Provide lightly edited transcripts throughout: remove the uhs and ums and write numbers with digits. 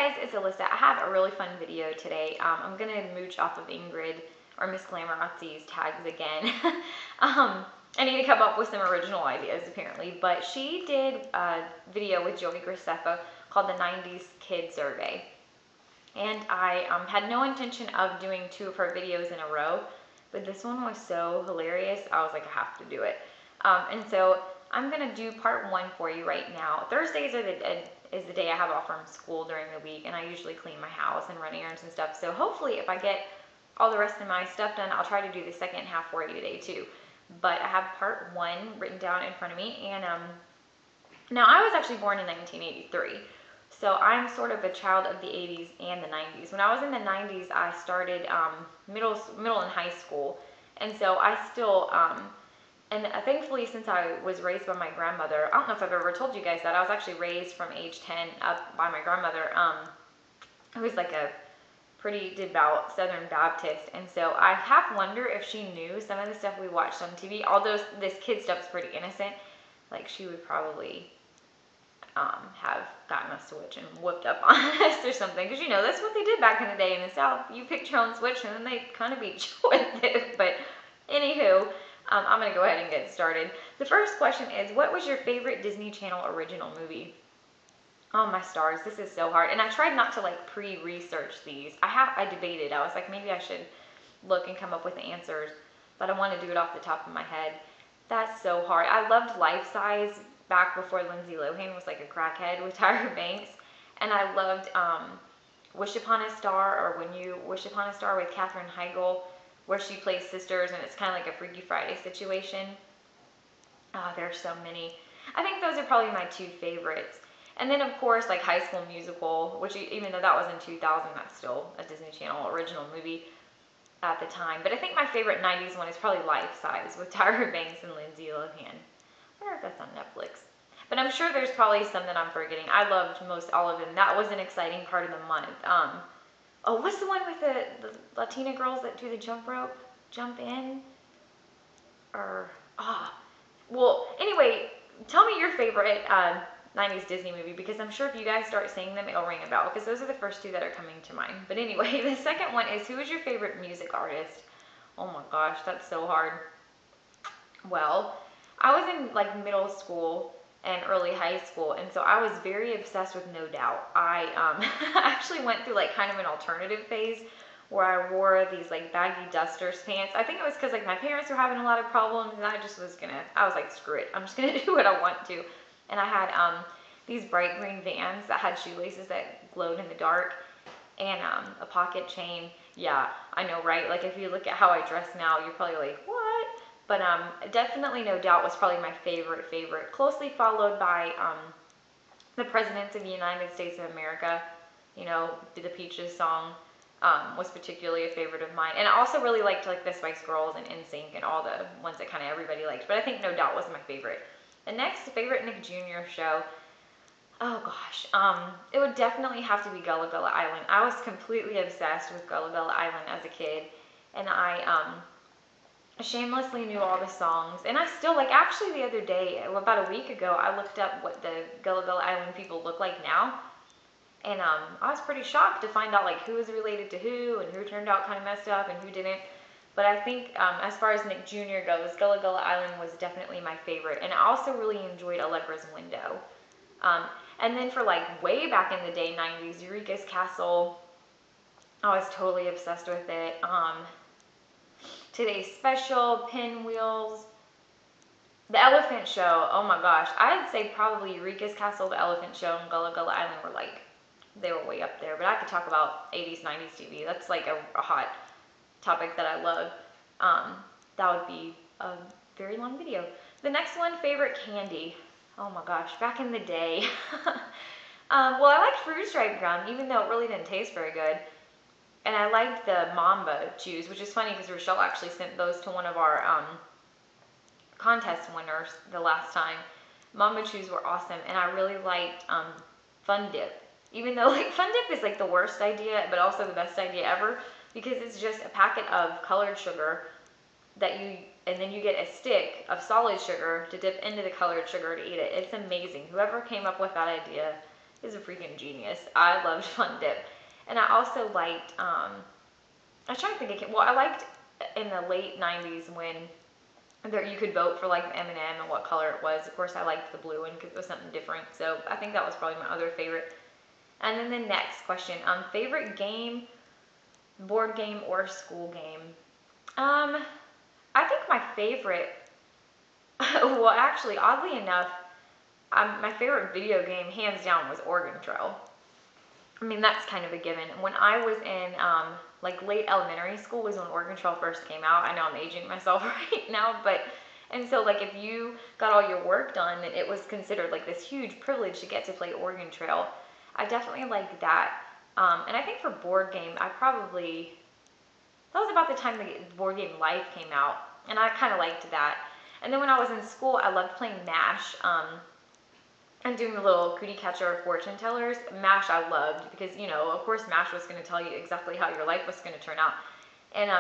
Hey guys, it's Alyssa. I have a really fun video today. I'm going to mooch off of Ingrid or Missglamorazzi's tags again. I need to come up with some original ideas apparently, but she did a video with Joey Gracefa called the 90s Kid Survey. And I had no intention of doing 2 of her videos in a row, but this one was so hilarious, I was like, I have to do it. And so I'm going to do part 1 for you right now. Thursdays is the day I have off from school during the week, and I usually clean my house and run errands and stuff. So hopefully if I get all the rest of my stuff done, I'll try to do the second half for you today too. But I have part 1 written down in front of me, and now I was actually born in 1983. So I'm sort of a child of the 80s and the 90s. When I was in the 90s, I started middle and high school. And so I still, and thankfully, since I was raised by my grandmother, I don't know if I've ever told you guys that, I was actually raised from age 10 up by my grandmother, who was like a pretty devout Southern Baptist. And so I half wonder if she knew some of the stuff we watched on TV, although this kid stuff is pretty innocent. Like, she would probably have gotten a switch and whipped up on us or something, because you know that's what they did back in the day in the South. You picked your own switch and then they kind of beat you with it. But anywho, I'm gonna go ahead and get started. The first question is, what was your favorite Disney Channel original movie? Oh my stars, this is so hard. And I tried not to like pre-research these. I debated. I was like, maybe I should look and come up with the answers, but I want to do it off the top of my head. That's so hard. I loved Life Size back before Lindsay Lohan was like a crackhead with Tyra Banks. And I loved Wish Upon a Star, or When You Wish Upon a Star, with Katherine Heigl, where she plays sisters and it's kind of like a Freaky Friday situation. Oh, there's so many. I think those are probably my 2 favorites. And then of course like High School Musical, which even though that was in 2000, that's still a Disney Channel original movie at the time. But I think my favorite 90s one is probably Life Size with Tyra Banks and Lindsay Lohan. I wonder if that's on Netflix. But I'm sure there's probably some that I'm forgetting. I loved most all of them. That was an exciting part of the month. Oh, what's the one with the Latina girls that do the jump rope? Jump in? Or, well, anyway, tell me your favorite 90s Disney movie, because I'm sure if you guys start saying them, it'll ring a bell, because those are the first 2 that are coming to mind. But anyway, the second one is, who is your favorite music artist? Oh my gosh, that's so hard. Well, I was in like middle school and early high school, and so I was very obsessed with No Doubt. I actually went through like kind of an alternative phase where I wore these like baggy Dusters pants. I think it was because like my parents were having a lot of problems, and I was like, screw it, I'm just gonna do what I want to. And I had these bright green Vans that had shoelaces that glowed in the dark, and a pocket chain. Yeah, I know, right? Like if you look at how I dress now, you're probably like, what? But definitely No Doubt was probably my favorite, closely followed by the Presidents of the United States of America. You know, the Peaches song was particularly a favorite of mine. And I also really liked like the Spice Girls and NSYNC and all the ones that kind of everybody liked. But I think No Doubt was my favorite. The next favorite Nick Jr. show, oh gosh, it would definitely have to be Gullah Gullah Island. I was completely obsessed with Gullah Gullah Island as a kid. And I shamelessly knew all the songs, and I still, like, actually the other day, about a week ago, I looked up what the Gullah Gullah Island people look like now, and I was pretty shocked to find out like who was related to who and who turned out kind of messed up and who didn't. But I think as far as Nick Jr. goes, Gullah Gullah Island was definitely my favorite, and I also really enjoyed Allegra's Window. And then for like way back in the day, 90s, Eureka's Castle, I was totally obsessed with it. Today's Special, Pinwheels, The Elephant Show. Oh my gosh, I'd say probably Eureka's Castle, The Elephant Show, and Gullah Gullah Island were like, they were way up there. But I could talk about 80s, 90s TV. That's like a hot topic that I love. That would be a very long video. The next one, favorite candy. Oh my gosh, back in the day. Well, I liked Fruit Stripe gum, even though it really didn't taste very good. And I liked the Mamba chews, which is funny because Rochelle actually sent those to one of our contest winners the last time. Mamba chews were awesome, and I really liked Fun Dip. Even though like Fun Dip is like the worst idea, but also the best idea ever, because it's just a packet of colored sugar and then you get a stick of solid sugar to dip into the colored sugar to eat it. It's amazing. Whoever came up with that idea is a freaking genius. I loved Fun Dip. And I also liked, I was trying to think well, I liked in the late 90s when there, you could vote for like M&M and what color it was. Of course, I liked the blue one because it was something different. So I think that was probably my other favorite. And then the next question, favorite game, board game or school game? I think my favorite, well, actually, oddly enough, my favorite video game, hands down, was Oregon Trail. I mean, that's kind of a given. When I was in like late elementary school was when Oregon Trail first came out. I know I'm aging myself right now, but, and so like if you got all your work done, then it was considered like this huge privilege to get to play Oregon Trail. I definitely liked that. And I think for board game, that was about the time the board game Life came out, and I kind of liked that. And then when I was in school, I loved playing MASH. And doing the little cootie catcher fortune tellers. MASH I loved because, you know, of course MASH was going to tell you exactly how your life was going to turn out. And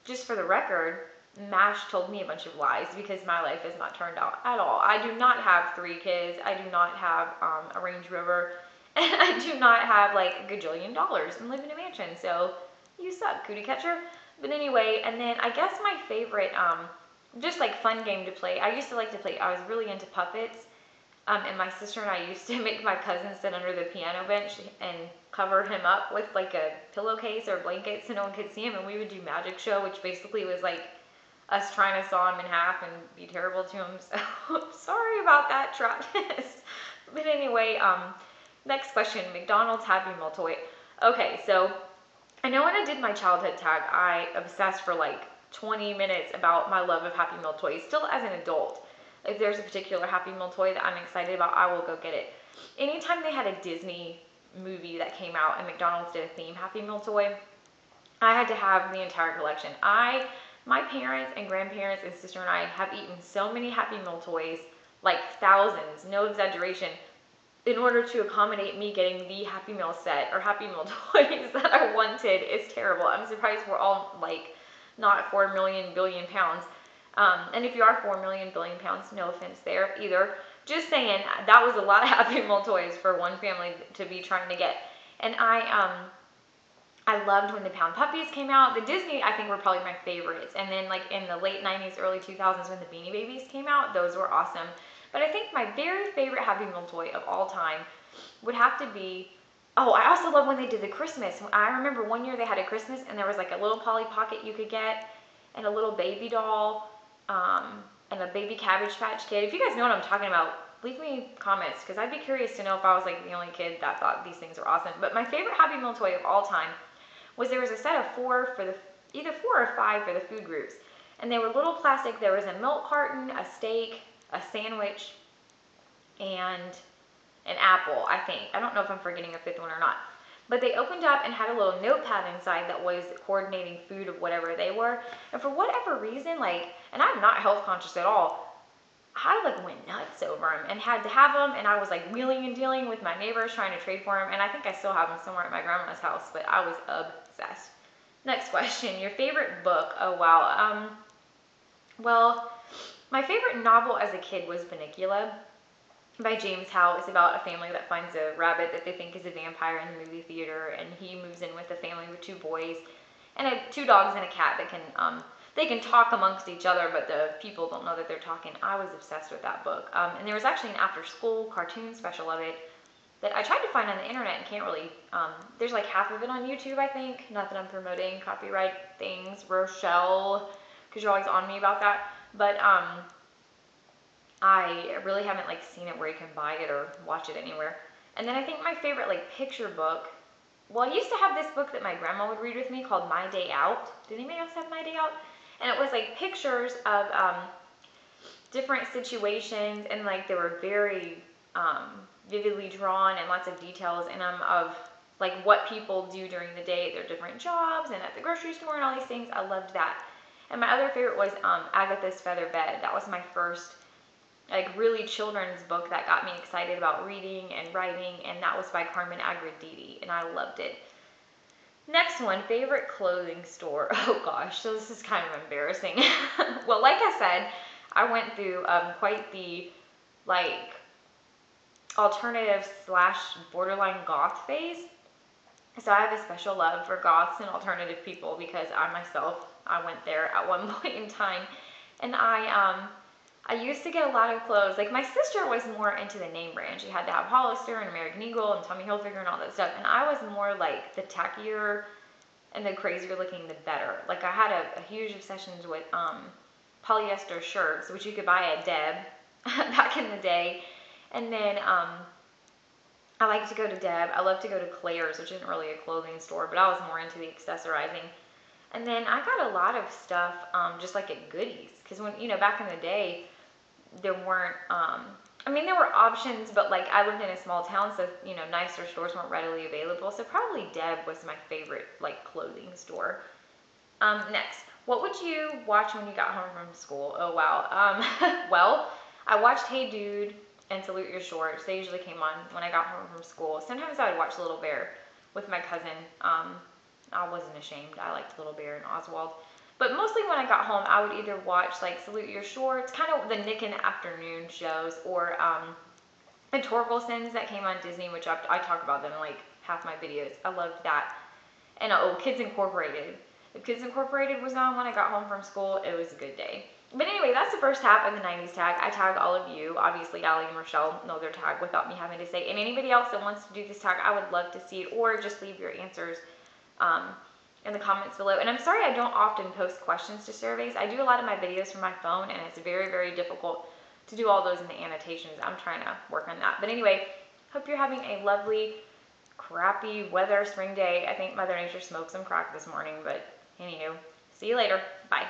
just for the record, MASH told me a bunch of lies because my life has not turned out at all. I do not have 3 kids. I do not have a Range Rover. And I do not have like a gajillion dollars and live in a mansion. So you suck, cootie catcher. But anyway, and then I guess my favorite, just like fun game to play. I used to like to play, I was really into puppets. And my sister and I used to make my cousin sit under the piano bench and cover him up with like a pillowcase or blanket so no one could see him. And we would do magic show, which basically was like us trying to saw him in half and be terrible to him. So sorry about that, Travis. But anyway, next question, McDonald's Happy Meal toy. Okay, so I know when I did my childhood tag, I obsessed for like 20 minutes about my love of Happy Meal toys, still as an adult. If there's a particular Happy Meal toy that I'm excited about, I will go get it. Anytime they had a Disney movie that came out and McDonald's did a theme Happy Meal toy, I had to have the entire collection. My parents and grandparents and sister and I have eaten so many Happy Meal toys, like thousands, no exaggeration, in order to accommodate me getting the Happy Meal set or Happy Meal toys that I wanted. It's terrible. I'm surprised we're all like not 4 million billion pounds. And if you are 4 million billion pounds, no offense there either. Just saying, that was a lot of Happy Meal toys for one family to be trying to get. And I loved when the Pound Puppies came out. The Disney, I think, were probably my favorites. And then like in the late 90s, early 2000s when the Beanie Babies came out, those were awesome. But I think my very favorite Happy Meal toy of all time would have to be, oh, I also love when they did the Christmas. I remember one year they had a Christmas and there was like a little Polly Pocket you could get and a little baby doll. And a baby Cabbage Patch Kid. If you guys know what I'm talking about, leave me comments because I'd be curious to know if I was like the only kid that thought these things were awesome. But my favorite Happy Meal toy of all time was there was a set of 4 for either 4 or 5 for the food groups. And they were little plastic. There was a milk carton, a steak, a sandwich, and an apple, I think. I don't know if I'm forgetting a 5th one or not. But they opened up and had a little notepad inside that was coordinating food of whatever they were. And for whatever reason, like, and I'm not health conscious at all, I like went nuts over them and had to have them. And I was like wheeling and dealing with my neighbors trying to trade for them. And I think I still have them somewhere at my grandma's house, but I was obsessed. Next question, your favorite book? Oh, wow. Well, my favorite novel as a kid was Bunnicula by James Howe. It's about a family that finds a rabbit that they think is a vampire in the movie theater, and he moves in with a family with 2 boys and 2 dogs and a cat that can they can talk amongst each other, but the people don't know that they're talking. I was obsessed with that book. And there was actually an after-school cartoon special of it that I tried to find on the internet and can't really. There's like half of it on YouTube, I think. Not that I'm promoting copyright things, Rochelle, because you're always on me about that. But I really haven't like seen it where you can buy it or watch it anywhere. And then I think my favorite like picture book, well, I used to have this book that my grandma would read with me called My Day Out. Did anybody else have My Day Out? And it was like pictures of different situations, and like they were very vividly drawn and lots of details in them of like what people do during the day at their different jobs and at the grocery store and all these things. I loved that. And my other favorite was Agatha's Feather Bed. That was my first like really children's book that got me excited about reading and writing, and that was by Carmen Agrediti, and I loved it. Next one, favorite clothing store. Oh gosh, so this is kind of embarrassing. Well, like I said, I went through quite the like alternative slash borderline goth phase. So I have a special love for goths and alternative people because I went there at one point in time. And I used to get a lot of clothes. Like, my sister was more into the name brand. She had to have Hollister and American Eagle and Tommy Hilfiger and all that stuff. And I was more like the tackier and the crazier looking, the better. Like, I had a huge obsession with polyester shirts, which you could buy at Deb back in the day. And then I like to go to Deb. I love to go to Claire's, which isn't really a clothing store, but I was more into the accessorizing. And then I got a lot of stuff just like at Goodies, because when, back in the day, there weren't, there were options, but like I lived in a small town, so, nicer stores weren't readily available. So probably Deb was my favorite, like, clothing store. Next, what would you watch when you got home from school? Oh, wow. Well, I watched Hey Dude and Salute Your Shorts. They usually came on when I got home from school. Sometimes I would watch Little Bear with my cousin. I wasn't ashamed. I liked Little Bear and Oswald. But mostly when I got home, I would either watch, like, Salute Your Shorts, kind of the Nick in the Afternoon shows, or the Torkelsons that came on Disney, which I talk about them in, like, half my videos. I loved that. And, Kids Incorporated. If Kids Incorporated was on when I got home from school, it was a good day. But anyway, that's the first half of the 90s tag. I tagged all of you. Obviously, Allie and Rochelle know their tag without me having to say. And anybody else that wants to do this tag, I would love to see it. Or just leave your answers in the comments below. And I'm sorry I don't often post questions to surveys. I do a lot of my videos from my phone, and it's very, very difficult to do all those in the annotations. I'm trying to work on that. But anyway, hope you're having a lovely, crappy weather spring day. I think Mother Nature smoked some crack this morning, but anywho, see you later. Bye.